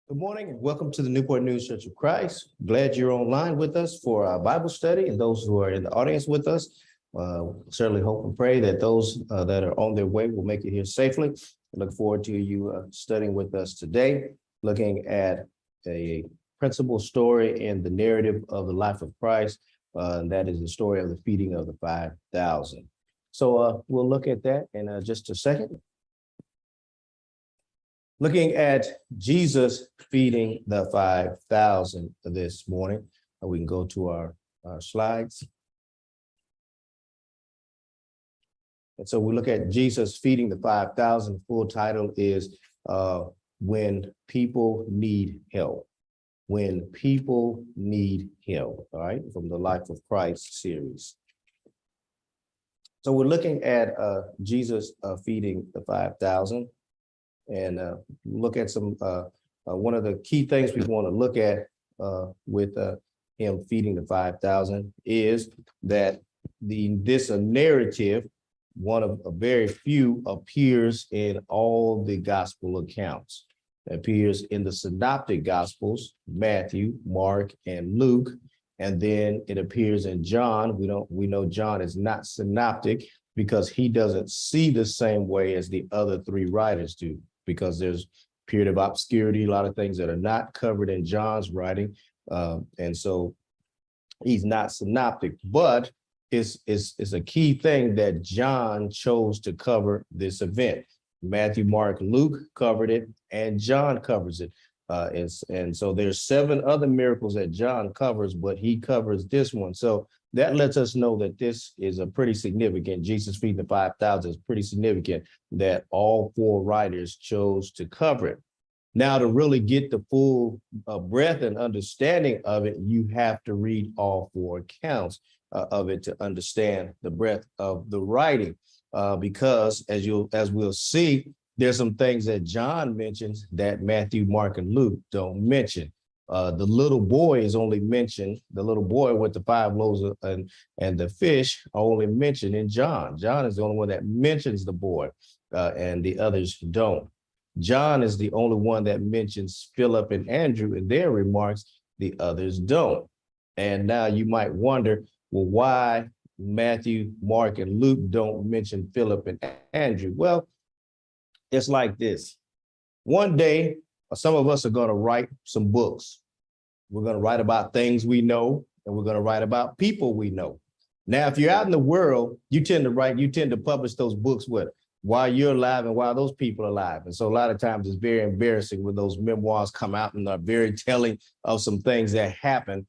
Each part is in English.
Good morning and welcome to the Newport News Church of Christ. Glad you're online with us for our Bible study, and those who are in the audience with us. Certainly hope and pray that those that are on their way will make it here safely. I look forward to you studying with us today, looking at a principal story in the narrative of the life of Christ. And that is the story of the feeding of the 5,000. So we'll look at that in just a second. Looking at Jesus feeding the 5,000 this morning, we can go to our slides. And so we look at Jesus feeding the 5,000. Full title is When People Need Help. When People Need Help, all right, from the Life of Christ series. So we're looking at Jesus feeding the 5,000. And look at some, one of the key things we want to look at with him feeding the 5,000 is that this narrative, one of a very few, appears in all the gospel accounts. It appears in the synoptic gospels, Matthew, Mark, and Luke, and then it appears in John. We know John is not synoptic because he doesn't see the same way as the other three writers do, because there's a period of obscurity, a lot of things that are not covered in John's writing. And so he's not synoptic, but it's a key thing that John chose to cover this event. Matthew, Mark, Luke covered it, and John covers it. And so there's 7 other miracles that John covers, but he covers this one. So that lets us know that this is a pretty significant, Jesus feeding the 5,000 is pretty significant that all 4 writers chose to cover it. Now, to really get the full breadth and understanding of it, you have to read all 4 accounts of it to understand the breadth of the writing, because as we'll see, there's some things that John mentions that Matthew, Mark, and Luke don't mention. The little boy is only mentioned, the little boy with the 5 loaves and the fish are only mentioned in John. John is the only one that mentions the boy, and the others don't. John is the only one that mentions Philip and Andrew in their remarks, the others don't. And now you might wonder, well, why Matthew, Mark, and Luke don't mention Philip and Andrew? Well, it's like this. One day, some of us are going to write some books. We're going to write about things we know, and we're going to write about people we know. Now, if you're out in the world, you tend to publish those books while you're alive and while those people are alive. And so a lot of times it's very embarrassing when those memoirs come out and are very telling of some things that happen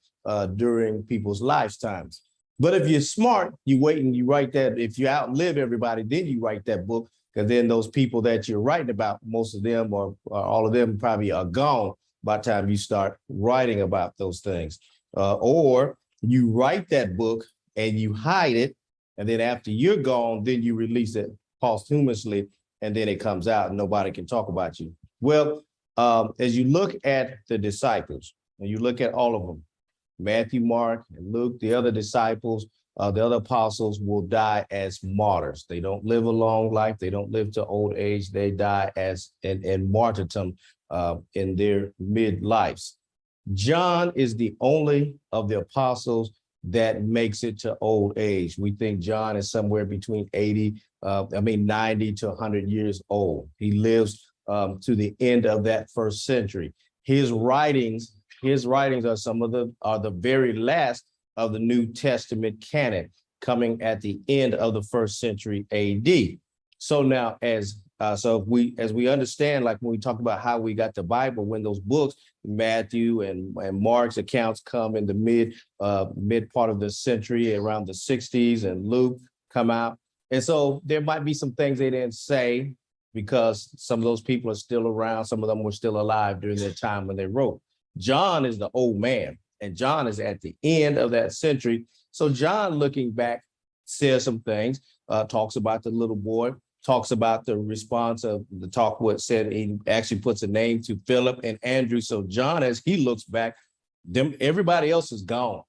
during people's lifetimes. But if you're smart, you wait and you write that. If you outlive everybody, then you write that book. Because then those people that you're writing about, most of them or all of them probably are gone by the time you start writing about those things. Or you write that book and you hide it. And then after you're gone, then you release it posthumously. And then it comes out and nobody can talk about you. Well, as you look at the disciples and you look at all of them, Matthew, Mark, and Luke, the other disciples, the other apostles will die as martyrs. They don't live a long life. They don't live to old age. They die as in martyrdom in their midlives. John is the only of the apostles that makes it to old age. We think John is somewhere between 90 to 100 years old. He lives to the end of that first century. His writings are the very last of the New Testament canon, coming at the end of the first century AD. So now, as we understand, like when we talk about how we got the Bible, when those books, Matthew and Mark's accounts come in the mid part of the century, around the 60s, and Luke come out. And so there might be some things they didn't say because some of those people are still around. Some of them were still alive during their time when they wrote. John is the old man, and John is at the end of that century. So John, looking back, says some things, talks about the little boy, talks about the response of the talk, what said, he actually puts a name to Philip and Andrew. So John, as he looks back, everybody else is gone.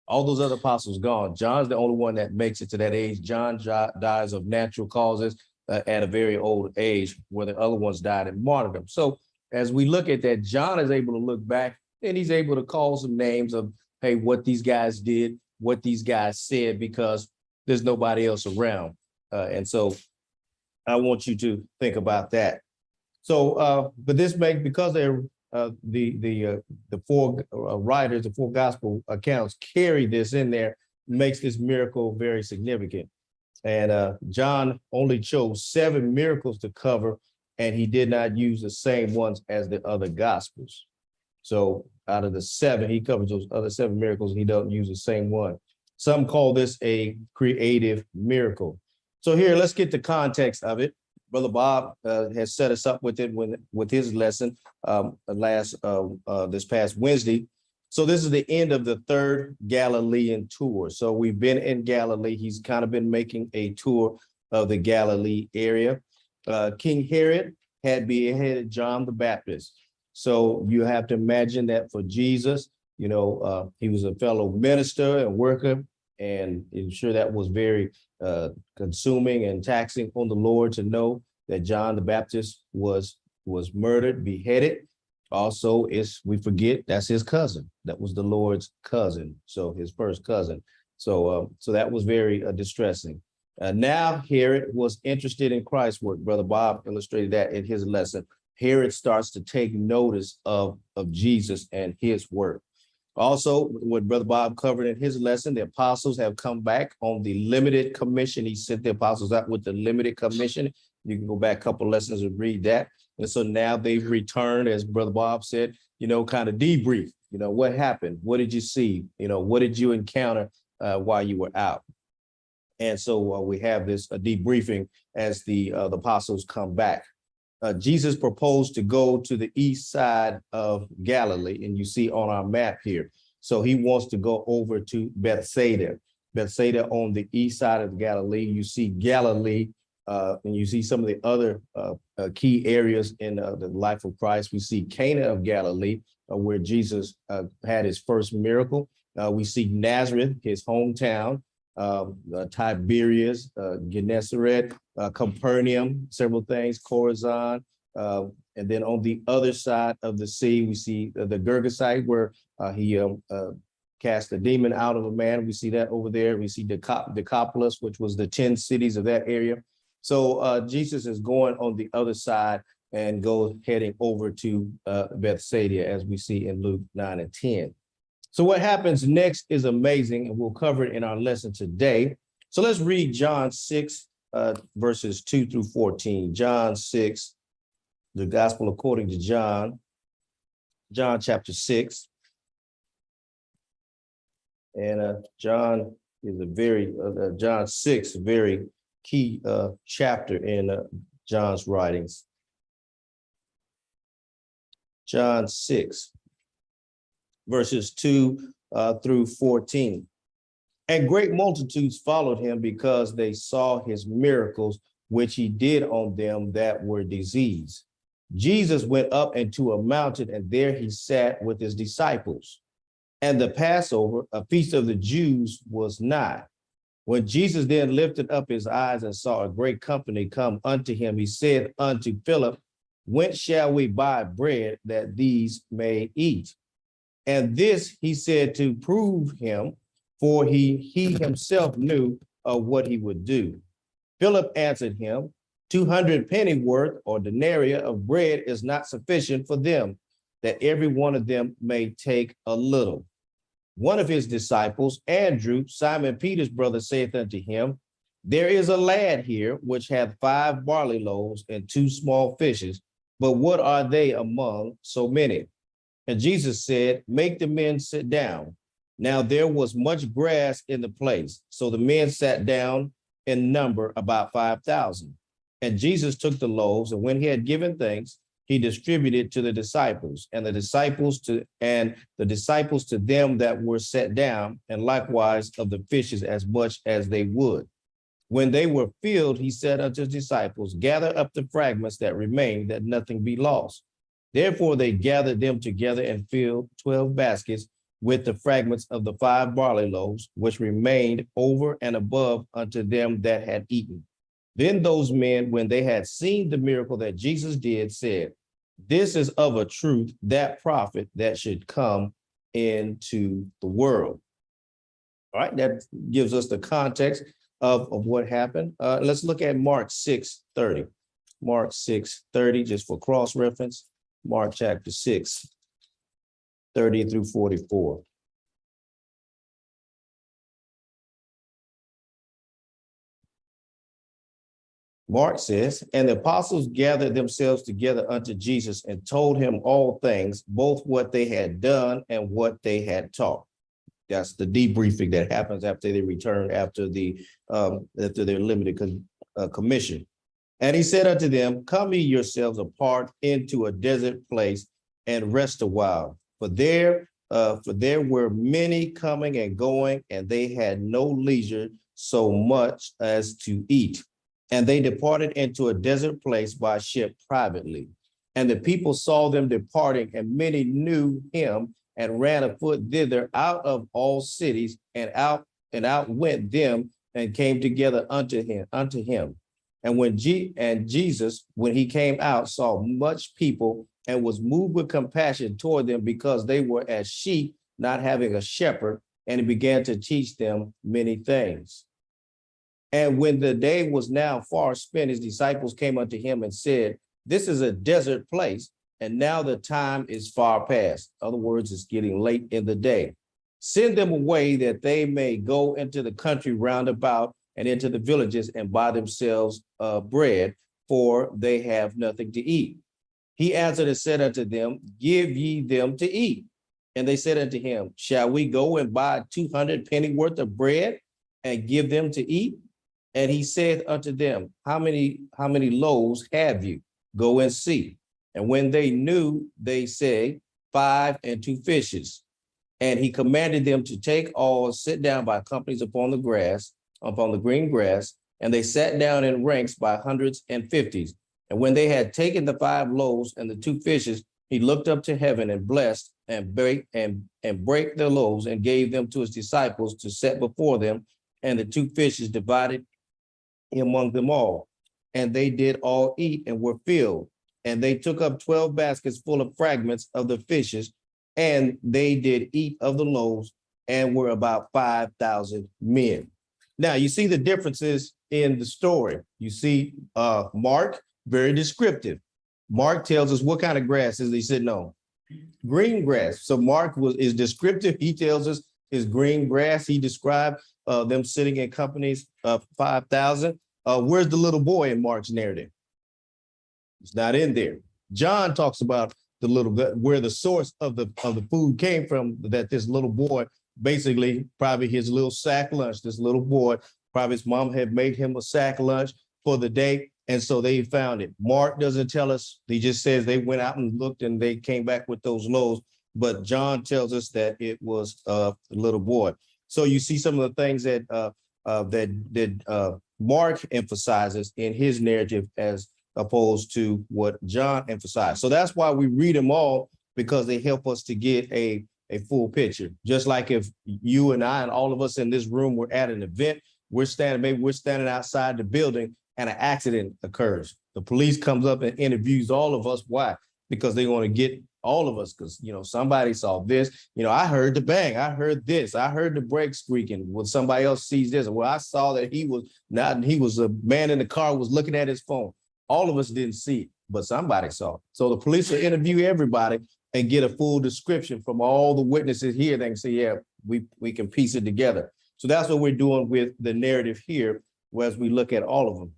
All those other apostles gone. John's the only one that makes it to that age. John dies of natural causes at a very old age, where the other ones died in martyrdom. So as we look at that, John is able to look back and he's able to call some names of, hey, what these guys did, what these guys said, because there's nobody else around. And so I want you to think about that. So, but this makes, because they're the four writers, the four gospel accounts carry this in there, makes this miracle very significant. And John only chose 7 miracles to cover, and he did not use the same ones as the other gospels. So out of the 7, he covers those other 7 miracles. He doesn't use the same one. Some call this a creative miracle. So here, let's get the context of it. Brother Bob has set us up with it with his lesson this past Wednesday. So this is the end of the 3rd Galilean tour. So we've been in Galilee. He's kind of been making a tour of the Galilee area. King Herod had beheaded John the Baptist. So you have to imagine that for Jesus, he was a fellow minister and worker, and I'm sure that was very consuming and taxing on the Lord to know that John the Baptist was murdered, beheaded. Also, we forget that's his cousin. That was the Lord's cousin, so his first cousin. So that was very distressing. Now Herod was interested in Christ's work. Brother Bob illustrated that in his lesson. Herod starts to take notice of Jesus and his work. Also, what Brother Bob covered in his lesson, the apostles have come back on the limited commission. He sent the apostles out with the limited commission. You can go back a couple lessons and read that. And so now they've returned, as Brother Bob said, kind of debrief. What happened? What did you see? What did you encounter while you were out? And so we have this debriefing as the apostles come back. Jesus proposed to go to the east side of Galilee, and you see on our map here. So he wants to go over to Bethsaida on the east side of Galilee. You see Galilee, and you see some of the other key areas in the life of Christ. We see Cana of Galilee, where Jesus had his first miracle. We see Nazareth, his hometown. Tiberias, Gennesaret, Capernaum, several things, Chorazin. And then on the other side of the sea, we see the Gergesite, where he cast a demon out of a man. We see that over there. We see Decapolis, which was the 10 cities of that area. So Jesus is going on the other side and heading over to Bethsaida, as we see in Luke 9 and 10. So what happens next is amazing, and we'll cover it in our lesson today. So let's read John 6, verses 2 through 14. John 6, the gospel according to John chapter 6. And John is John 6, a very key chapter in John's writings. John 6. Verses 2 through 14. And great multitudes followed him because they saw his miracles, which he did on them that were diseased. Jesus went up into a mountain, and there he sat with his disciples. And the Passover, a feast of the Jews, was nigh. When Jesus then lifted up his eyes and saw a great company come unto him, he said unto Philip, whence shall we buy bread that these may eat? And this he said to prove him, for he himself knew of what he would do. Philip answered him, 200 pennyworth or denarii of bread is not sufficient for them, that every one of them may take a little. One of his disciples, Andrew, Simon Peter's brother, saith unto him, there is a lad here which hath 5 barley loaves and 2 small fishes, but what are they among so many? And Jesus said, make the men sit down. Now there was much grass in the place, so the men sat down in number about 5,000. And Jesus took the loaves, and when he had given thanks, he distributed to the disciples, and the disciples to them that were set down, and likewise of the fishes as much as they would. When they were filled, he said unto his disciples, gather up the fragments that remain, that nothing be lost. Therefore they gathered them together and filled 12 baskets with the fragments of the 5 barley loaves, which remained over and above unto them that had eaten. Then those men, when they had seen the miracle that Jesus did, said, This is of a truth that prophet that should come into the world. All right, that gives us the context of what happened. Let's look at Mark 6:30. Mark 6:30, just for cross-reference. Mark chapter 6, 30 through 44. Mark says, and the apostles gathered themselves together unto Jesus and told him all things, both what they had done and what they had taught. That's the debriefing that happens after they return after their limited commission. And he said unto them, come ye yourselves apart into a desert place and rest a while. For there were many coming and going, and they had no leisure so much as to eat. And they departed into a desert place by ship privately. And the people saw them departing, and many knew him and ran afoot thither out of all cities, and out went them and came together unto him. And Jesus, when he came out, saw much people and was moved with compassion toward them, because they were as sheep not having a shepherd, and he began to teach them many things. And when the day was now far spent, his disciples came unto him and said, this is a desert place, and now the time is far past. In other words, it's getting late in the day. Send them away that they may go into the country round about and into the villages and buy themselves bread, for they have nothing to eat. He answered and said unto them, give ye them to eat. And they said unto him, shall we go and buy 200 penny worth of bread and give them to eat? And he said unto them, how many loaves have you? Go and see. And when they knew, they say, 5 and 2 fishes. And he commanded them to take all, sit down by companies upon the green grass. And they sat down in ranks by hundreds and fifties. And when they had taken the 5 loaves and the 2 fishes, he looked up to heaven and blessed and brake the loaves and gave them to his disciples to set before them. And the 2 fishes divided among them all. And they did all eat and were filled. And they took up 12 baskets full of fragments of the fishes, and they did eat of the loaves, and were about 5,000 men. Now, you see the differences in the story. You see Mark, very descriptive. Mark tells us what kind of grass is he sitting on? Green grass. So Mark is descriptive. He tells us it's green grass. He described them sitting in companies of 5,000. Where's the little boy in Mark's narrative? It's not in there. John talks about where the source of the food came from, that this little boy, basically probably his little sack lunch, this little boy, probably his mom had made him a sack lunch for the day. And so they found it. Mark doesn't tell us. He just says they went out and looked and they came back with those loaves. But John tells us that it was a little boy. So you see some of the things that Mark emphasizes in his narrative as opposed to what John emphasized. So that's why we read them all, because they help us to get a full picture. Just like if you and I and all of us in this room were at an event, maybe we're standing outside the building and an accident occurs. The police comes up and interviews all of us. Why? Because they want to get all of us, because somebody saw this. I heard the bang, I heard this, I heard the brakes squeaking. When somebody else sees this, well, I saw that he was a man in the car was looking at his phone. All of us didn't see it, but somebody saw it. So the police will interview everybody and get a full description from all the witnesses here. They can say, yeah, we can piece it together. So that's what we're doing with the narrative here, as we look at all of them.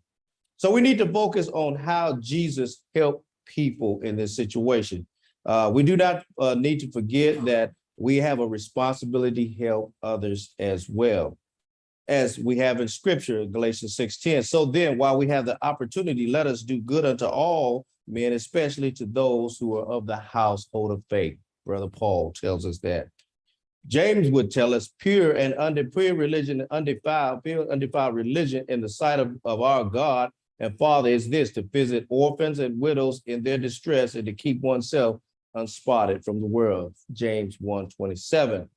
So we need to focus on how Jesus helped people in this situation. We do not need to forget that we have a responsibility to help others as well, as we have in scripture, Galatians 6:10. So then, while we have the opportunity, let us do good unto all men, especially to those who are of the household of faith. Brother Paul tells us that. James would tell us pure religion in the sight of our God and Father is this: to visit orphans and widows in their distress and to keep oneself unspotted from the world. James 1:27.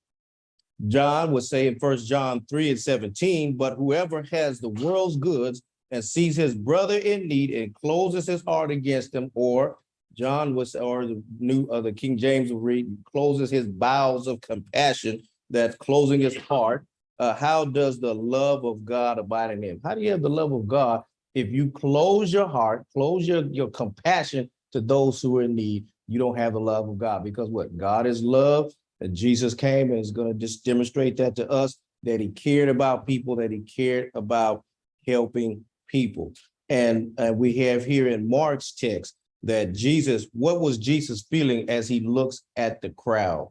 John would say in 1 John 3:17, but whoever has the world's goods and sees his brother in need and closes his heart against him, or John was, or the King James will read, closes his bowels of compassion, that's closing his heart. How does the love of God abide in him? How do you have the love of God if you close your heart, close your compassion to those who are in need? You don't have the love of God, because what? God is love, and Jesus came and is going to just demonstrate that to us, that he cared about people, that he cared about helping people. And we have here in Mark's text that Jesus, what was Jesus feeling as he looks at the crowd?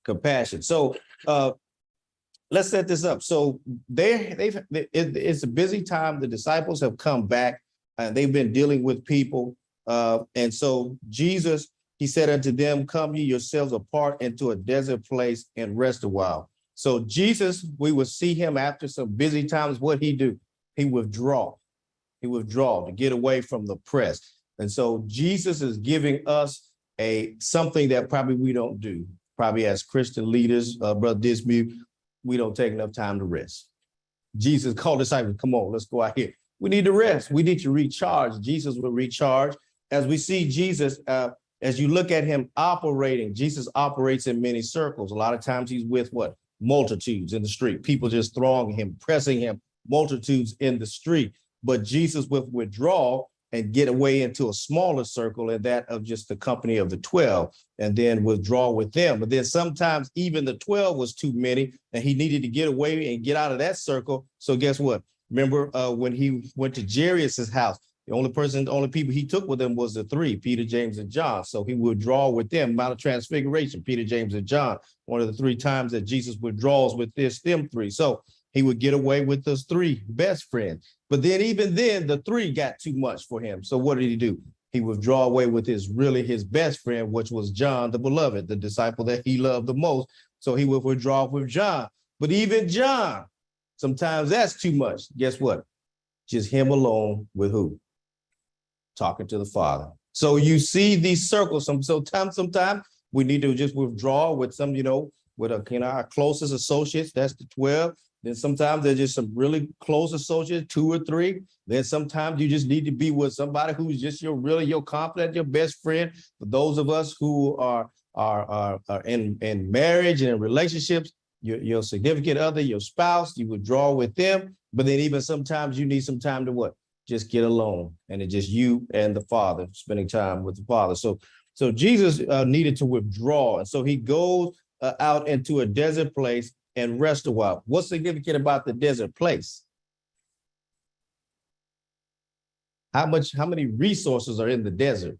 Compassion. So let's set this up. So it's a busy time. The disciples have come back and they've been dealing with people. And so Jesus, he said unto them, come ye yourselves apart into a desert place and rest a while. So Jesus, we will see him after some busy times. What he do? He withdraw. He withdraw to get away from the press. And so Jesus is giving us something that probably we don't do. Probably as Christian leaders, Brother Dismute, we don't take enough time to rest. Jesus called disciples, come on, let's go out here. We need to rest. We need to recharge. Jesus will recharge. As we see Jesus, as you look at him operating, Jesus operates in many circles. A lot of times he's with what? Multitudes in the street. People just thronging him, pressing him, multitudes in the street. But Jesus will withdraw and get away into a smaller circle, and that of just the company of the 12, and then withdraw with them. But then sometimes even the 12 was too many, and he needed to get away and get out of that circle. So guess what? Remember when he went to Jairus's house, the only people he took with him was the three, Peter, James, and John. So he withdraw with them. Mount of Transfiguration, Peter, James, and John. One of the three times that Jesus withdraws with them three. So he would get away with those three best friends. But then even then, the three got too much for him. So what did he do? He withdraw away with his best friend, which was John, the beloved, the disciple that he loved the most. So he would withdraw with John. But even John, sometimes that's too much. Guess what? Just him alone with who? Talking to the Father. So you see these circles. Sometimes we need to just withdraw with some, with our closest associates. That's the 12. Then sometimes there's just some really close associates, 2 or 3. Then sometimes you just need to be with somebody who's just your confidant, your best friend. For those of us who are in marriage and in relationships, your significant other, your spouse, you withdraw with them. But then even sometimes you need some time to what? Just get alone, and it's just you and the Father, spending time with the Father. So Jesus needed to withdraw, and so he goes out into a desert place and rest a while. What's significant about the desert place? How many resources are in the desert?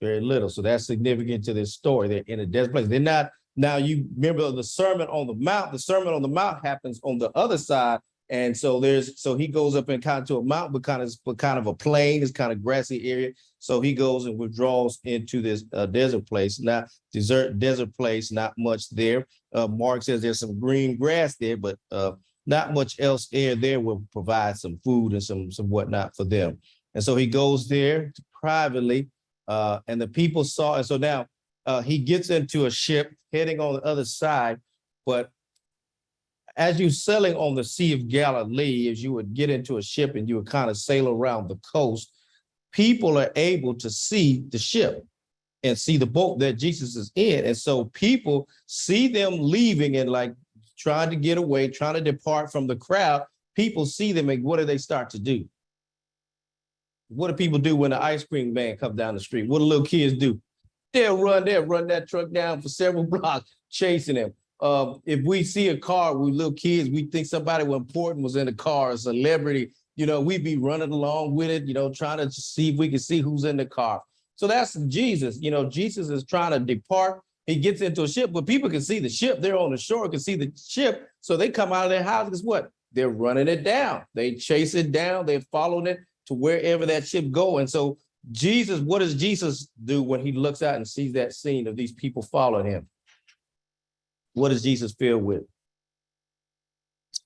Very little. So that's significant to this story. They're in a desert place. They're not. Now you remember the Sermon on the Mount. The Sermon on the Mount happens on the other side. And so he goes up and kind of to a mountain, but kind of a plain, it's kind of grassy area. So he goes and withdraws into this desert place. Now, desert place, not much there. Mark says there's some green grass there, but not much else there will provide some food and some whatnot for them. And so he goes there privately, and the people saw. And so now he gets into a ship heading on the other side, but as you're sailing on the Sea of Galilee, as you would get into a ship and you would kind of sail around the coast, people are able to see the ship and see the boat that Jesus is in. And so people see them leaving and like trying to get away, trying to depart from the crowd. People see them, and what do they start to do? What do people do when the ice cream van comes down the street? What do little kids do? They'll run that truck down for several blocks, chasing them. If we see a car with little kids, we think somebody important was in the car, a celebrity, we'd be running along with it, trying to see if we can see who's in the car. So that's Jesus. Jesus is trying to depart. He gets into a ship, but people can see the ship. They're on the shore, can see the ship. So they come out of their houses. What? They're running it down. They chase it down. They're following it to wherever that ship go. And so Jesus, what does Jesus do when he looks out and sees that scene of these people following him? What does Jesus feel with?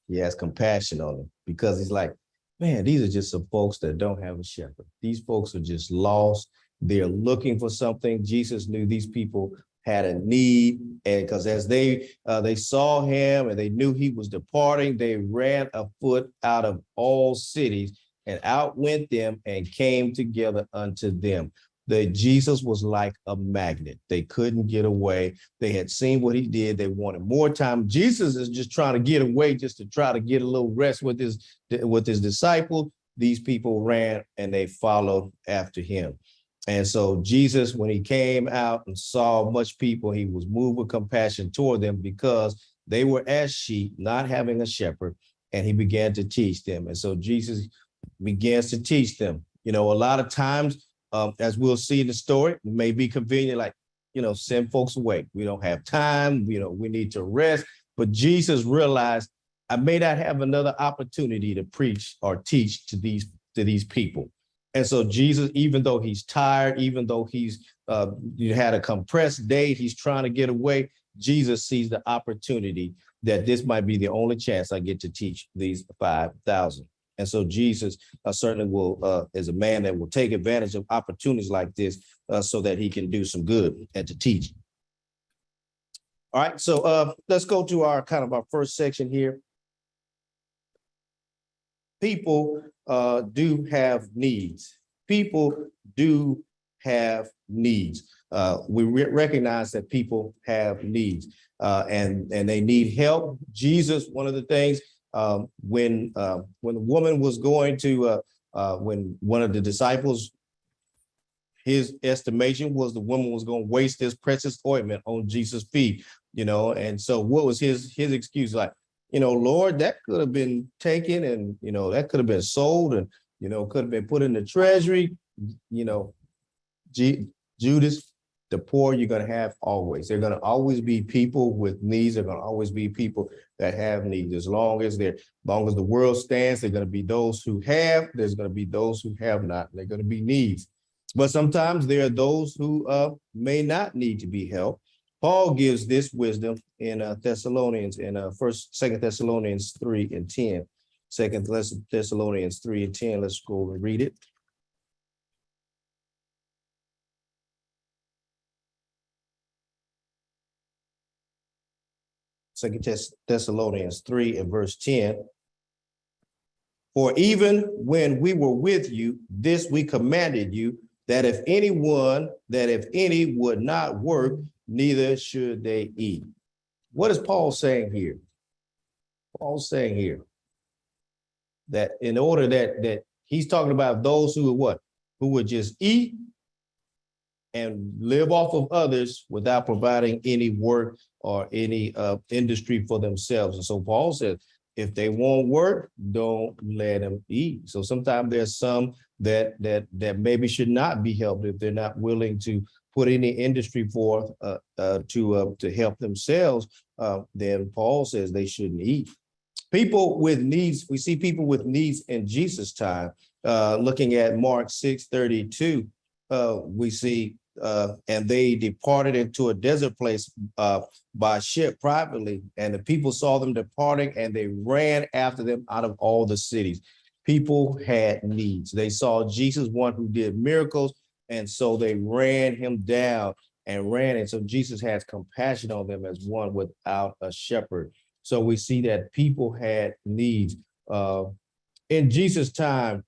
He has compassion on them, because he's like, man, these are just some folks that don't have a shepherd. These folks are just lost. They're looking for something. Jesus knew these people had a need, and because as they saw him and they knew he was departing, they ran afoot out of all cities and outwent them and came together unto them. That Jesus was like a magnet. They couldn't get away. They had seen what he did. They wanted more time. Jesus is just trying to get away, just to try to get a little rest with his disciple. These people ran and they followed after him. And so Jesus, when he came out and saw much people, he was moved with compassion toward them because they were as sheep, not having a shepherd, and he began to teach them. And so Jesus begins to teach them. A lot of times, as we'll see in the story, it may be convenient, like, send folks away. We don't have time, we need to rest. But Jesus realized, I may not have another opportunity to preach or teach to these people. And so Jesus, even though he's tired, even though he's had a compressed day, he's trying to get away, Jesus sees the opportunity that this might be the only chance I get to teach these 5,000. And so Jesus certainly will, is a man that will take advantage of opportunities like this so that he can do some good and to teach. All right, so let's go to our first section here. People do have needs. People do have needs. We recognize that people have needs and they need help. Jesus, one of the things, when the woman was going to, when one of the disciples, his estimation was the woman was going to waste this precious ointment on Jesus' feet, and so what was his excuse? Like, Lord, that could have been taken and, that could have been sold and, could have been put in the treasury, Judas, the poor you're going to have always. There are going to always be people with needs. There are going to always be people that have needs. As long as the world stands, there are going to be those who have, there's going to be those who have not. There are going to be needs. But sometimes there are those who may not need to be helped. Paul gives this wisdom in Thessalonians, in 2 Thessalonians 3 and 10. 2 Thessalonians 3 and 10. Let's go and read it. 2 Thessalonians 3 and verse 10. For even when we were with you, this we commanded you, that if any would not work, neither should they eat. What is Paul saying here? Paul's saying here that in order that he's talking about those who would just eat and live off of others without providing any work or any industry for themselves. And so Paul says, if they won't work, don't let them eat. So sometimes there's some that maybe should not be helped if they're not willing to put any industry forth to help themselves. Then Paul says they shouldn't eat. People with needs, we see people with needs in Jesus' time. Looking at Mark 6:32, we see, and they departed into a desert place by ship privately, and the people saw them departing, and they ran after them out of all the cities. People had needs. They saw Jesus, one who did miracles, and so they ran him down and ran. And so Jesus has compassion on them as one without a shepherd. So we see that people had needs. In Jesus' time,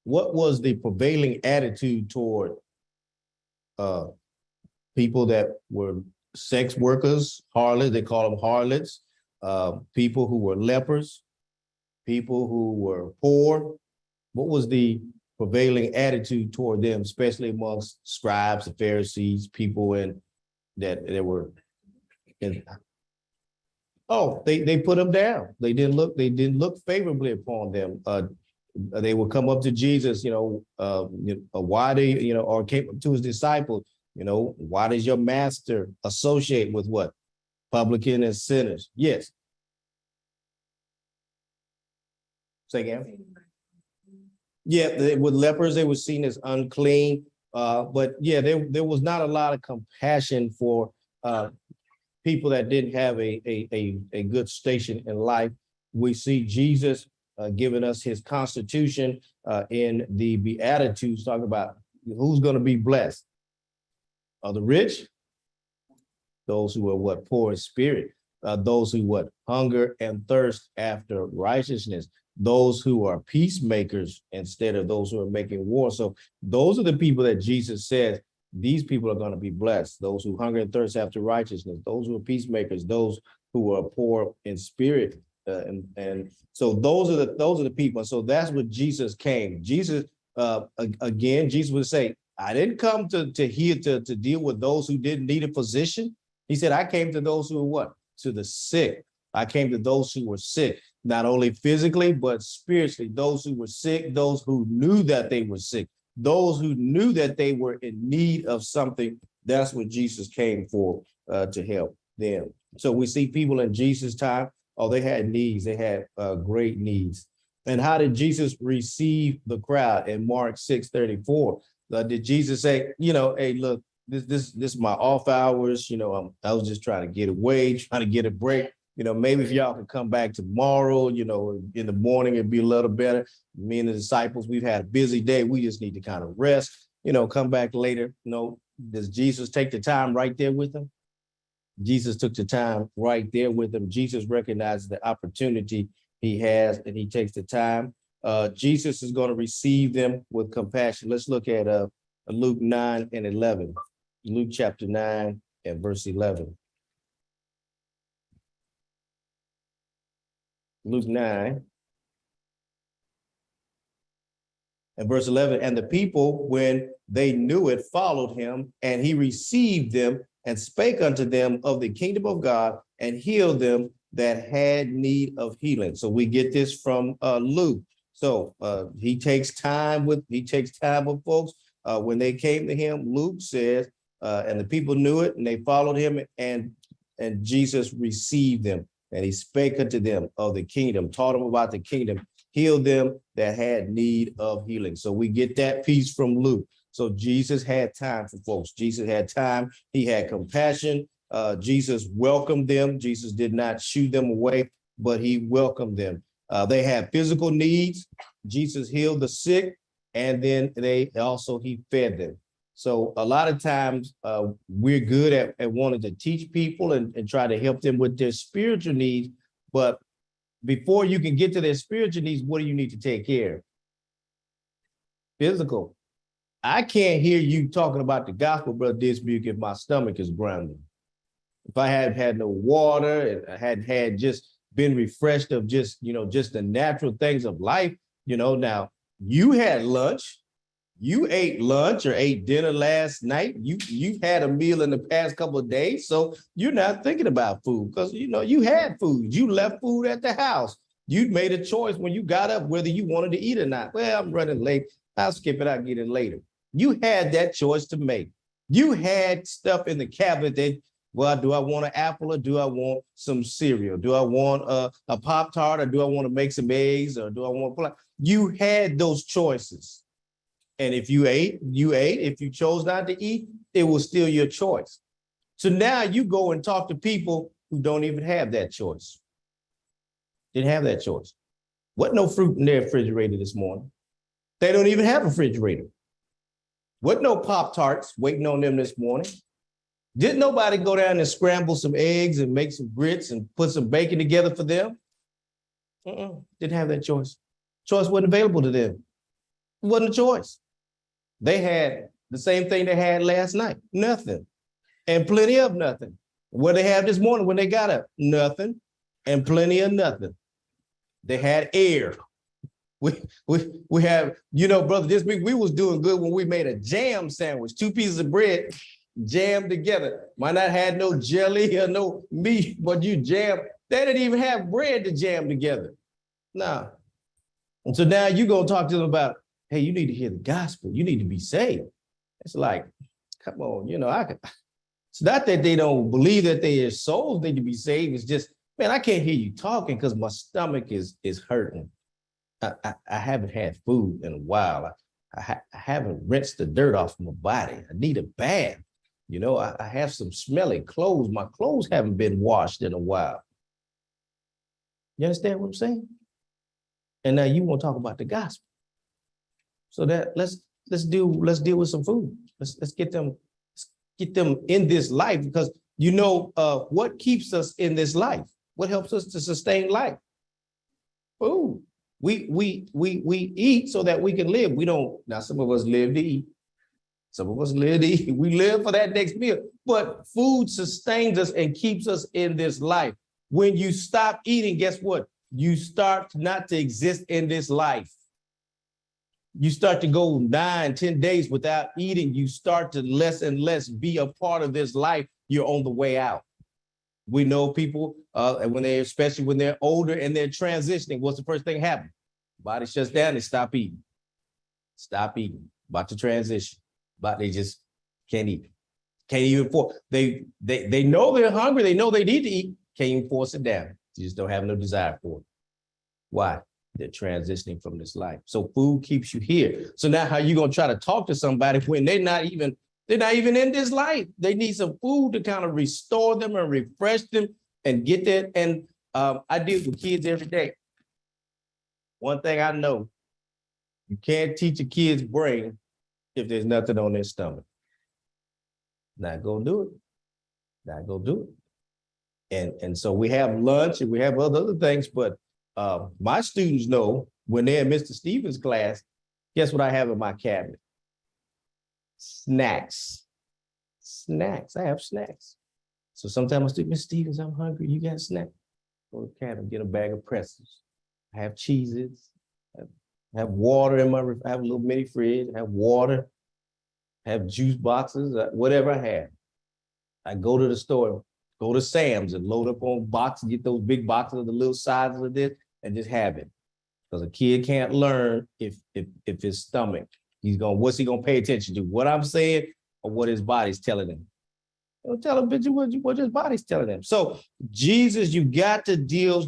what was the prevailing attitude toward people that were sex workers, harlots, they call them harlots, people who were lepers, people who were poor? What was the prevailing attitude toward them, especially amongst scribes, the Pharisees, people that were in? Oh, they put them down. They didn't look favorably upon them. They would come up to Jesus, why they, or came up to his disciples, why does your master associate with what? Publican and sinners? Yes. Say again. Yeah, with lepers, they were seen as unclean. But yeah, there was not a lot of compassion for people that didn't have a good station in life. We see Jesus giving us his constitution in the Beatitudes, talking about who's going to be blessed. Are the rich? Those who are poor in spirit. Those who hunger and thirst after righteousness. those who are peacemakers instead of those who are making war. So those are the people that Jesus says, these people are going to be blessed. Those who hunger and thirst after righteousness, those who are peacemakers, those who are poor in spirit. And so those are the people. So that's what Jesus came. Jesus, again, Jesus would say, I didn't come to deal with those who didn't need a physician. He said, I came to those who were what? To the sick. I came to those who were sick, not only physically, but spiritually. Those who were sick, those who knew that they were sick, those who knew that they were in need of something. That's what Jesus came for, to help them. So we see people in Jesus' time, oh, they had needs. They had great needs. And how did Jesus receive the crowd in Mark 6:34? Did Jesus say, hey, look, this is my off hours. I was just trying to get away, trying to get a break. Maybe if y'all could come back tomorrow, in the morning, it'd be a little better. Me and the disciples, we've had a busy day. We just need to kind of rest, come back later. Does Jesus take the time right there with them? Jesus took the time right there with them. Jesus recognizes the opportunity he has, and he takes the time. Jesus is going to receive them with compassion. Let's look at Luke 9:11. Luke chapter 9 and verse 11. Luke 9 and verse 11. And the people, when they knew it, followed him, and he received them and spake unto them of the kingdom of God, and healed them that had need of healing. So we get this from Luke. So he takes time with folks. When they came to him, Luke says, and the people knew it, and they followed him, and Jesus received them. And he spake unto them of the kingdom, taught them about the kingdom, healed them that had need of healing. So we get that piece from Luke. So Jesus had time for folks. Jesus had time. He had compassion. Jesus welcomed them. Jesus did not shoo them away, but he welcomed them. They had physical needs. Jesus healed the sick, and then he fed them. So a lot of times we're good at wanting to teach people and try to help them with their spiritual needs. But before you can get to their spiritual needs, what do you need to take care of? Physical. I can't hear you talking about the gospel, Brother Dismuke, if my stomach is grounded. If I hadn't had no water and I hadn't had just been refreshed of just the natural things of life, now you had lunch. You ate lunch or ate dinner last night. You had a meal in the past couple of days, so you're not thinking about food because you had food. You left food at the house. You made a choice when you got up whether you wanted to eat or not. Well, I'm running late. I'll skip it. I'll get in later. You had that choice to make. You had stuff in the cabinet that, well, do I want an apple or do I want some cereal? Do I want a Pop-Tart or do I want to make some eggs or do I want? You had those choices. And if you ate, you ate. If you chose not to eat, it was still your choice. So now you go and talk to people who don't even have that choice. Didn't have that choice. Wasn't no fruit in their refrigerator this morning. They don't even have a refrigerator. Wasn't no Pop-Tarts waiting on them this morning. Didn't nobody go down and scramble some eggs and make some grits and put some bacon together for them? Didn't have that choice. Choice wasn't available to them. It wasn't a choice. They had the same thing they had last night, nothing, and plenty of nothing. What they had this morning when they got up, nothing, and plenty of nothing. They had air. We have, brother, this week we was doing good when we made a jam sandwich, 2 pieces of bread jammed together. Might not have no jelly or no meat, but you jam. They didn't even have bread to jam together. Nah. And so now you go talk to them about, hey, you need to hear the gospel. You need to be saved. It's like, come on, it's not that they don't believe that their souls need to be saved. It's just, man, I can't hear you talking because my stomach is hurting. I haven't had food in a while. I haven't rinsed the dirt off my body. I need a bath. I have some smelly clothes. My clothes haven't been washed in a while. You understand what I'm saying? And now you want to talk about the gospel. So that let's deal with some food. Let's get them in this life because what keeps us in this life? What helps us to sustain life? Food. We eat so that we can live. We don't, now some of us live to eat. Some of us live to eat. We live for that next meal. But food sustains us and keeps us in this life. When you stop eating, guess what? You start not to exist in this life. You start to go 9, 10 days without eating. You start to less and less be a part of this life. You're on the way out. We know people, especially when they're older and they're transitioning, what's the first thing happen? Body shuts down, they stop eating. Stop eating. About to transition. But they just can't eat. Can't even force. They know they're hungry. They know they need to eat. Can't even force it down. You just don't have no desire for it. Why? They're transitioning from this life. So food keeps you here. So now how you gonna try to talk to somebody when they're not even in this life? They need some food to kind of restore them and refresh them and get that. And I deal with kids every day. One thing I know, you can't teach a kid's brain if there's nothing on their stomach. Not gonna do it. Not gonna do it. And so we have lunch and we have other things, but my students know when they're in Mr. Stevens' class, guess what I have in my cabinet? Snacks. Snacks. I have snacks. So sometimes I say, Mr. Stevens, I'm hungry. You got a snack? Go to the cabinet, get a bag of pretzels. I have cheeses. I have water in my, I have a little mini fridge. I have water. I have juice boxes, whatever I have. I go to the store, go to Sam's and load up on boxes, get those big boxes of the little sizes of this and just have it. Because a kid can't learn if his stomach, what's he gonna pay attention to? What I'm saying or what his body's telling him? Don't tell him what his body's telling him. So Jesus deals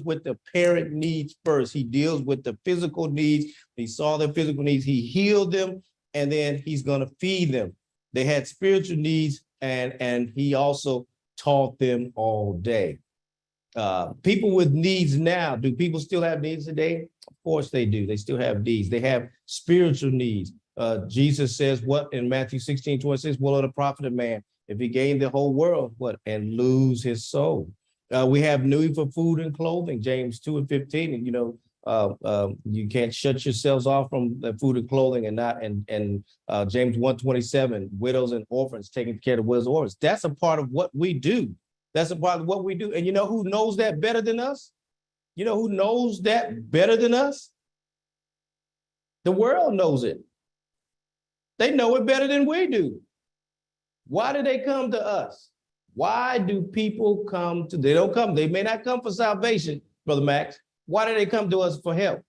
with the parent needs first. He deals with the physical needs. He saw their physical needs. He healed them, and then he's gonna feed them. They had spiritual needs, and he also taught them all day. People with needs now, do people still have needs today? Of course they do. They still have needs. They have spiritual needs. Jesus says what in Matthew 16:26, what will the profit of man if he gained the whole world, and lose his soul? We have need for food and clothing, James 2:15, and you can't shut yourselves off from the food and clothing and James 1:27, widows and orphans, taking care of the widows and orphans. That's a part of what we do. That's a part of what we do. And you know who knows that better than us? You know who knows that better than us? The world knows it. They know it better than we do. Why do they come to us? Why do people come to, they may not come for salvation, Brother Max. Why do they come to us for help?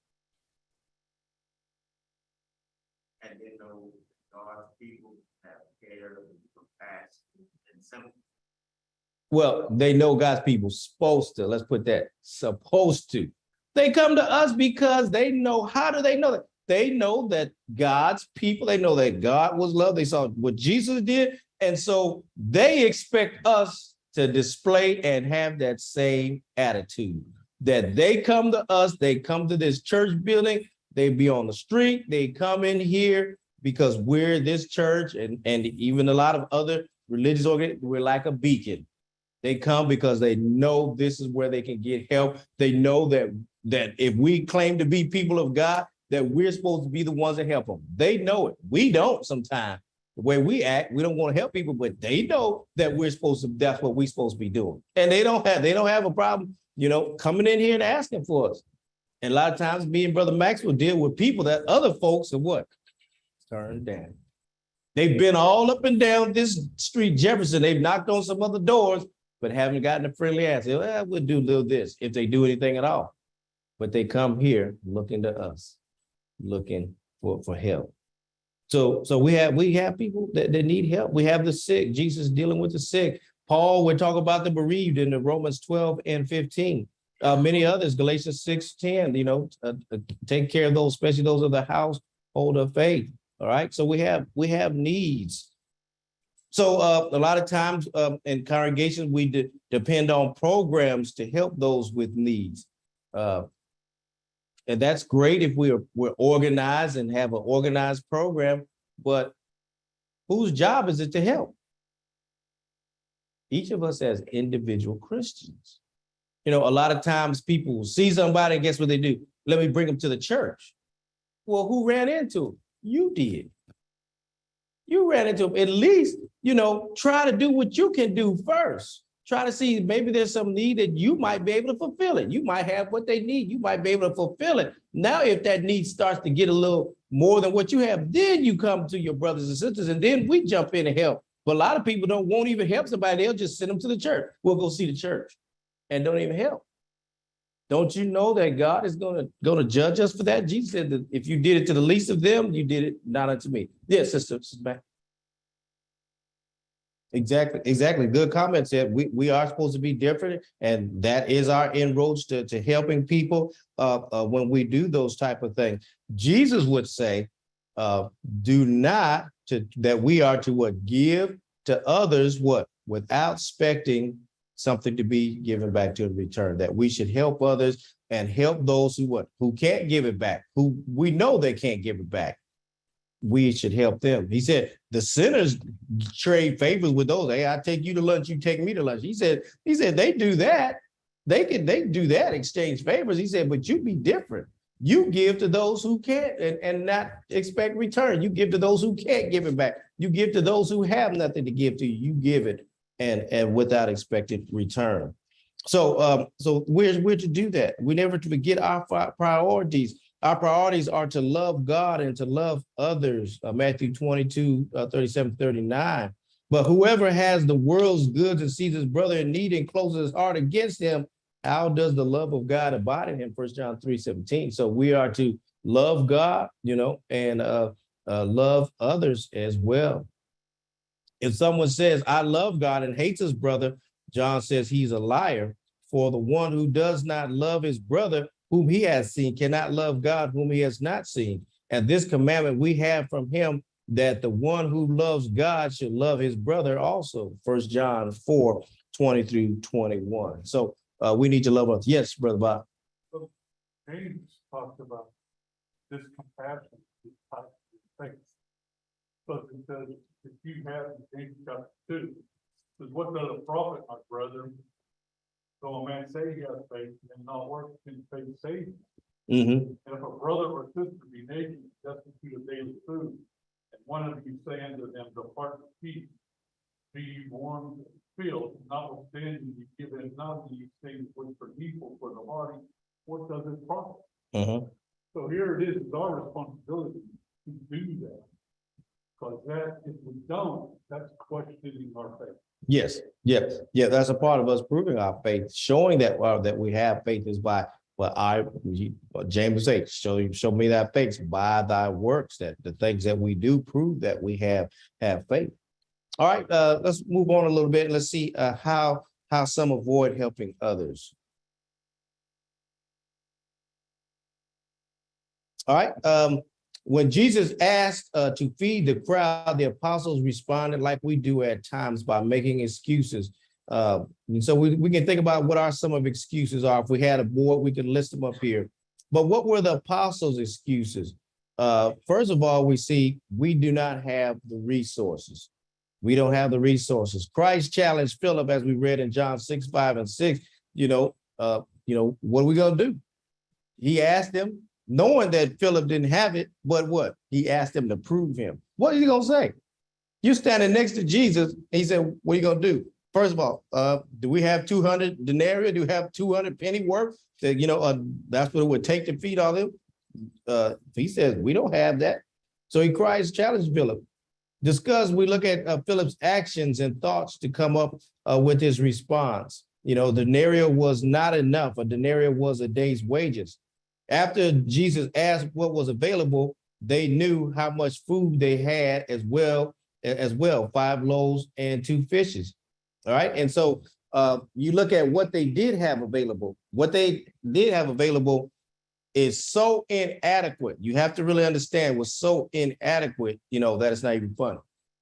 And they know God's people have care and compassion and sympathy. Well, they know God's people supposed to, let's put that, supposed to. They come to us because they know, how do they know that? They know that God's people, they know that God was love. They saw what Jesus did. And so they expect us to display and have that same attitude. That they come to us, they come to this church building, they be on the street, they come in here because we're this church and even a lot of other religious organizations, we're like a beacon. They come because they know this is where they can get help. They know that if we claim to be people of God, that we're supposed to be the ones that help them. They know it. We don't sometimes. The way we act, we don't want to help people, but they know that that's what we're supposed to be doing. And they don't have a problem, coming in here and asking for us. And a lot of times me and Brother Max will deal with people that other folks are what? Turned down. They've been all up and down this street, Jefferson. They've knocked on some other doors, but haven't gotten a friendly answer. Well, we'll do a little this if they do anything at all. But they come here looking to us, looking for help. So we have people that need help. We have the sick. Jesus dealing with the sick. Paul, we're talking about the bereaved in the Romans 12:15. Many others, Galatians 6:10. Take care of those, especially those of the household of faith. All right. So we have needs. So a lot of times in congregations, we depend on programs to help those with needs. And that's great if we're organized and have an organized program, but whose job is it to help? Each of us as individual Christians. A lot of times people see somebody and guess what they do? let me bring them to the church. Well, who ran into him? You did. You ran into him. At least, try to do what you can do first. Try to see maybe there's some need that you might be able to fulfill it. You might have what they need. You might be able to fulfill it. Now, if that need starts to get a little more than what you have, then you come to your brothers and sisters, and then we jump in and help. But a lot of people won't even help somebody. They'll just send them to the church. We'll go see the church and don't even help. Don't you know that God is going to judge us for that? Jesus said that if you did it to the least of them, you did it not unto me. Yes, sister back. Exactly. Good comment. Said we are supposed to be different, and that is our inroads to helping people when we do those type of things. Jesus would say, do not that we are to what? Give to others what? Without expecting something to be given back to in return, that we should help others and help those who can't give it back, who we know they can't give it back. We should help them. He said the sinners trade favors with those. Hey, I take you to lunch, you take me to lunch. He said they do that. They do that, exchange favors. He said, but you be different. You give to those who can't and not expect return. You give to those who can't give it back. You give to those who have nothing to give to you. You give it and without expected return. So we're to do that. We never to forget our priorities. Our priorities are to love God and to love others. Matthew 22, 37, 39. But whoever has the world's goods and sees his brother in need and closes his heart against him, how does the love of God abide in him? 1 John 3:17. So we are to love God, and love others as well. If someone says, I love God and hates his brother, John says he's a liar. For the one who does not love his brother whom he has seen cannot love God whom he has not seen. And this commandment we have from him, that the one who loves God should love his brother also. 1 John 4, 20 through 21. So we need to love others. Yes, Brother Bob. So James talked about this compassion, this type of faith. But it says, if you have in James chapter 2, says, what does a prophet, my brother? So a man say he has faith and not work in faith save him. And if a brother or sister be naked, destitute of daily food, and one of you say unto them, depart with peace, be ye warmed and filled, notwithstanding you give in none of these things which are needful for the body, what does it profit? So here it is our responsibility to do that. Because that, if we don't, that's questioning our faith. Yes. That's a part of us proving our faith, showing that that we have faith is by James said, show me that faith by thy works, that the things that we do prove that we have faith. All right, let's move on a little bit. Let's see how some avoid helping others. All right. When Jesus asked to feed the crowd, the apostles responded like we do at times by making excuses. And so we can think about what are some of excuses are. If we had a board, we could list them up here. But what were the apostles' excuses? First of all, we see we do not have the resources. We don't have the resources. Christ challenged Philip, as we read in John 6, 5, and 6, what are we going to do? He asked him, knowing that Philip didn't have it, but what? He asked him to prove him. What are you going to say? You're standing next to Jesus. He said, what are you going to do? First of all, do we have 200 denarii? Do we have 200 penny worth? That, that's what it would take to feed all them. He says, we don't have that. So he cries, challenge Philip. We look at Philip's actions and thoughts to come up with his response. The denarii was not enough. A denarii was a day's wages. After Jesus asked what was available, they knew how much food they had as well, 5 loaves and 2 fishes. All right. And so you look at what they did have available. What they did have available is so inadequate. You have to really understand what's so inadequate, that it's not even funny.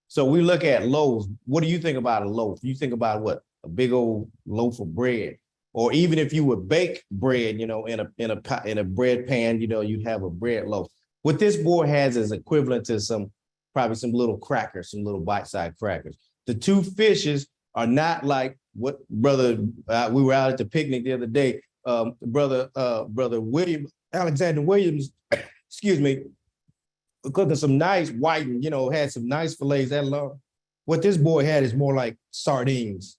So we look at loaves. What do you think about a loaf? You think about what? A big old loaf of bread. Or even if you would bake bread, in a bread pan, you'd have a bread loaf. What this board has is equivalent to probably some little crackers, some little bite-sized crackers. The 2 fishes are not like what brother, we were out at the picnic the other day. Brother William Alexander Williams, excuse me, cooking some nice white, and, had some nice fillets that long. What this boy had is more like sardines.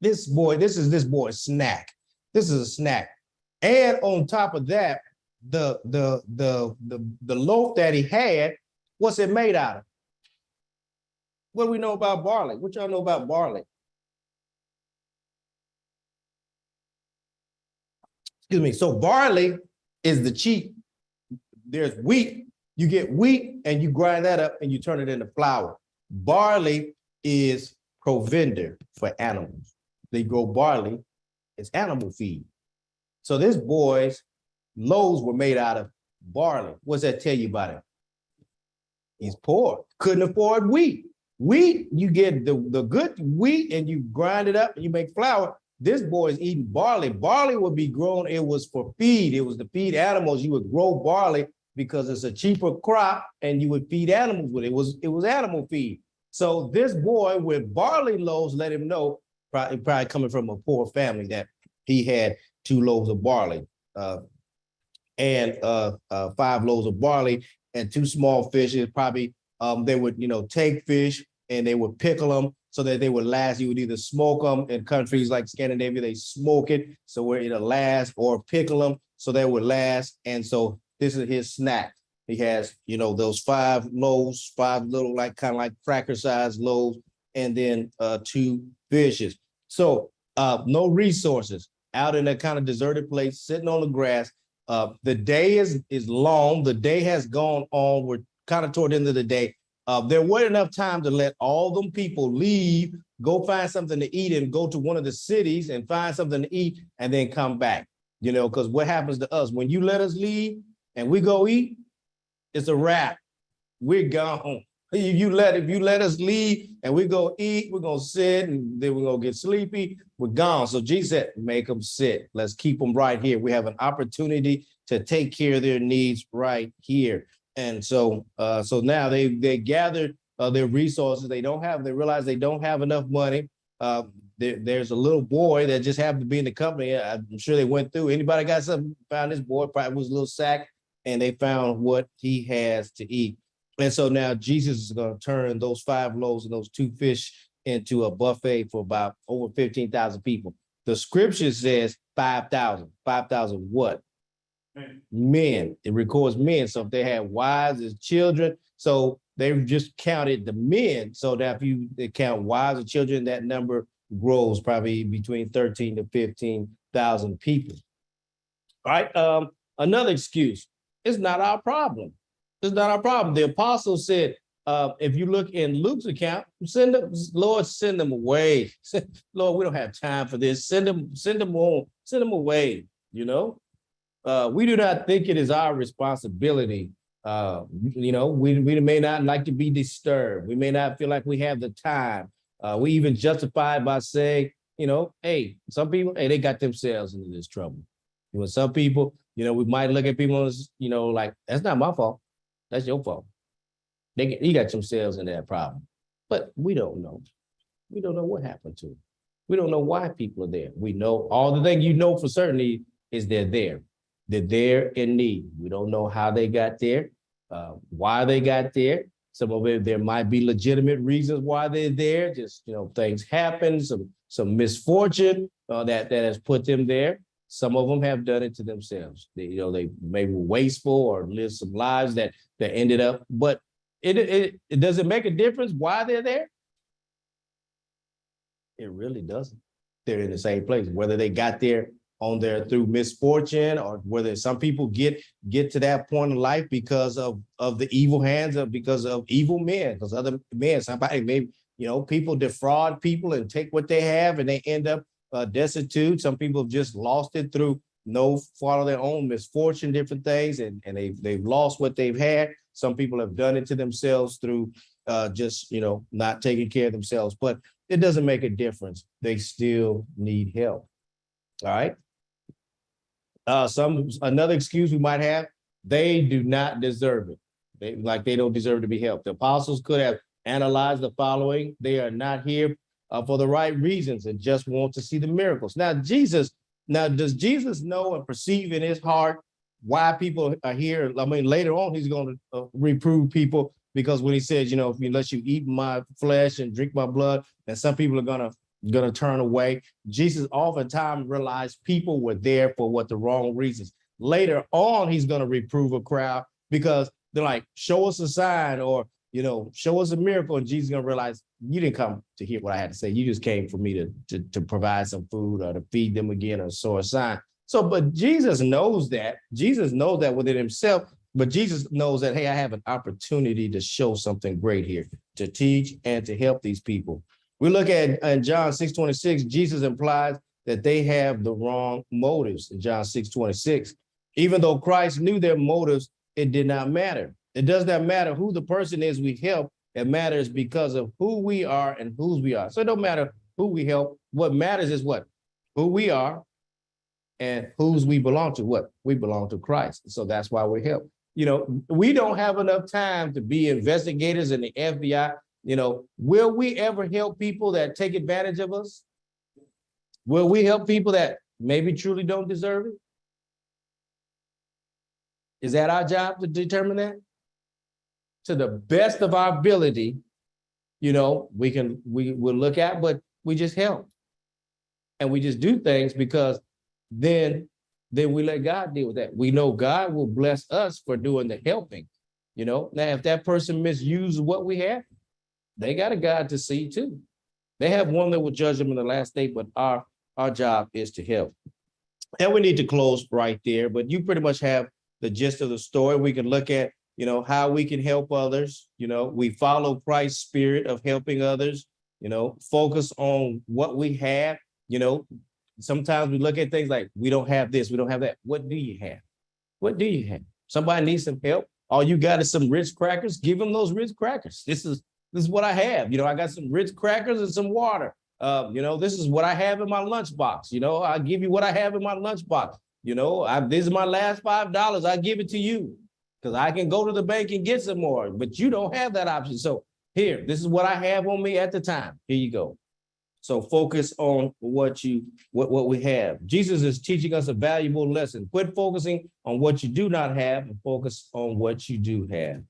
This is this boy's snack. This is a snack. And on top of that, the loaf that he had, what's it made out of? What do we know about barley? What y'all know about barley? Excuse me. So barley is the cheap. There's wheat. You get wheat and you grind that up and you turn it into flour. Barley is provender for animals. They grow barley. It's animal feed. So this boy's loaves were made out of barley. What's that tell you about him? He's poor. Couldn't afford wheat. Wheat, you get the good wheat and you grind it up and you make flour. This boy is eating barley. Barley would be grown. It was for feed. It was to feed animals. You would grow barley because it's a cheaper crop and you would feed animals with it. It was animal feed. So this boy with barley loaves let him know, probably coming from a poor family, that he had 2 loaves of barley and 5 loaves of barley and 2 small fishes. Probably they would, take fish and they would pickle them so that they would last. You would either smoke them in countries like Scandinavia, they smoke it so where it'll last, or pickle them so they would last. And so this is his snack. He has, those 5 loaves, 5 little, kind of like cracker sized loaves, and then 2 fishes. So no resources, out in a kind of deserted place, sitting on the grass. The day is long. The day has gone on. We're kind of toward the end of the day. There wasn't enough time to let all them people leave, go find something to eat, and go to one of the cities and find something to eat and then come back. Because what happens to us when you let us leave and we go eat, it's a wrap. We're gone. If you let us leave and we go eat, we're gonna sit and then we're gonna get sleepy. We're gone. So Jesus said, make them sit. Let's keep them right here. We have an opportunity to take care of their needs right here. And so now they gathered their resources. They realize they don't have enough money. There's a little boy that just happened to be in the company. I'm sure they went through. Anybody got something? Found this boy, probably was a little sack, and they found what he has to eat. And so now Jesus is going to turn those 5 loaves and those 2 fish into a buffet for about over 15,000 people. The scripture says 5,000. 5,000 what? Men. It records men. So if they had wives and children, so they just counted the men. So that if you count wives and children, that number grows probably between 13 to 15,000 people. All right. Another excuse. It's not our problem. It's not our problem. The apostle said, if you look in Luke's account, Lord, send them away. Lord, we don't have time for this. Send them home, send them away. We do not think it is our responsibility. We may not like to be disturbed. We may not feel like we have the time. We even justify it by saying, hey, some people, they got themselves into this trouble. Some people, we might look at people as, like, that's not my fault. That's your fault. You got themselves in that problem. But we don't know. We don't know what happened to them. We don't know why people are there. We know all the things for certainty is they're there. They're there in need. We don't know how they got there, why they got there. Some of it, there might be legitimate reasons why they're there. Just, things happen, some misfortune that has put them there. Some of them have done it to themselves. They maybe were wasteful or lived some lives that ended up, but it doesn't make a difference why they're there. It really doesn't. They're in the same place, whether they got there through misfortune, or whether some people get to that point in life because of the evil hands, or because of evil men, because other men, somebody maybe, people defraud people and take what they have and they end up destitute. Some people have just lost it through no fault of their own, misfortune, different things, and they've lost what they've had. Some people have done it to themselves through just not taking care of themselves, but it doesn't make a difference. They still need help. All right. Another excuse we might have, they do not deserve it. They don't deserve to be helped. The apostles could have analyzed the following: they are not here for the right reasons and just want to see the miracles. Now, does Jesus know and perceive in his heart why people are here. I mean, later on, he's going to reprove people, because when he says, you know, if unless you eat my flesh and drink my blood, and some people are gonna turn away. Jesus oftentimes realized people were there for the wrong reasons. Later on, he's going to reprove a crowd because they're like, show us a sign, or, you know, show us a miracle. And Jesus is going to realize, you didn't come to hear what I had to say. You just came for me to provide some food, or to feed them again, or show a sign. So, but Jesus knows that. Jesus knows that within himself. But Jesus knows that, hey, I have an opportunity to show something great here, to teach and to help these people. We look at in John 6:26, Jesus implies that they have the wrong motives in John 6:26. Even though Christ knew their motives, it did not matter. It does not matter who the person is we help. It matters because of who we are and whose we are. So it don't matter who we help. What matters is what? Who we are and whose we belong to. What? We belong to Christ. So that's why we help. You know, we don't have enough time to be investigators in the FBI. You know, will we ever help people that take advantage of us? Will we help people that maybe truly don't deserve it? Is that our job to determine that? To the best of our ability, you know, we will look at, but we just help. And we just do things because then we let God deal with that. We know God will bless us for doing the helping. You know, now if that person misuses what we have, they got a God to see too. They have one that will judge them in the last day, but our job is to help. And we need to close right there, but you pretty much have the gist of the story. We can look at, you know, how we can help others. You know, we follow Christ's spirit of helping others, you know, focus on what we have. You know, sometimes we look at things like, we don't have this, we don't have that. What do you have? What do you have? Somebody needs some help. All you got is some Ritz crackers. Give them those Ritz crackers. This is what I have. You know, I got some Ritz crackers and some water. You know, this is what I have in my lunchbox. You know, I give you what I have in my lunchbox. You know, this is my last $5. I give it to you because I can go to the bank and get some more, but you don't have that option. So here, this is what I have on me at the time. Here you go. So focus on what we have. Jesus is teaching us a valuable lesson. Quit focusing on what you do not have and focus on what you do have.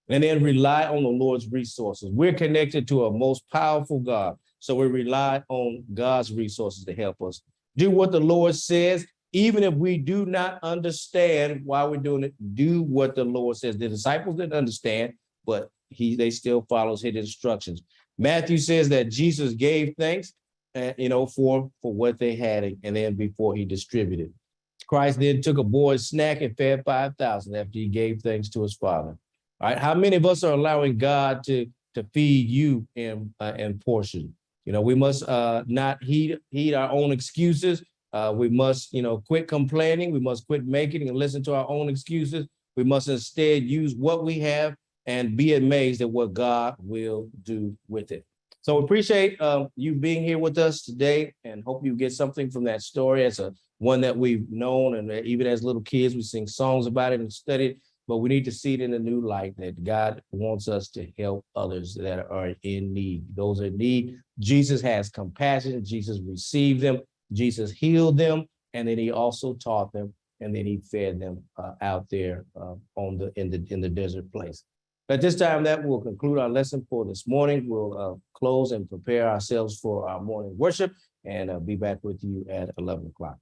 And then rely on the Lord's resources. We're connected to a most powerful God. So we rely on God's resources to help us. Do what the Lord says, even if we do not understand why we're doing it. Do what the Lord says. The disciples didn't understand, but they still follows his instructions. Matthew says that Jesus gave thanks, you know, for what they had, and then before he distributed. Christ then took a boy's snack and fed 5,000 after he gave thanks to his Father. All right, how many of us are allowing God to feed you in portion? You know, we must not heed our own excuses. We must, you know, quit complaining. We must quit making and listen to our own excuses. We must instead use what we have and be amazed at what God will do with it. So appreciate you being here with us today, and hope you get something from that story. As one that we've known, and even as little kids, we sing songs about it and study it, but we need to see it in a new light, that God wants us to help others that are in need. Those in need, Jesus has compassion. Jesus received them. Jesus healed them, and then he also taught them, and then he fed them out there in the desert place. At this time, that will conclude our lesson for this morning. We'll close and prepare ourselves for our morning worship, and be back with you at 11 o'clock.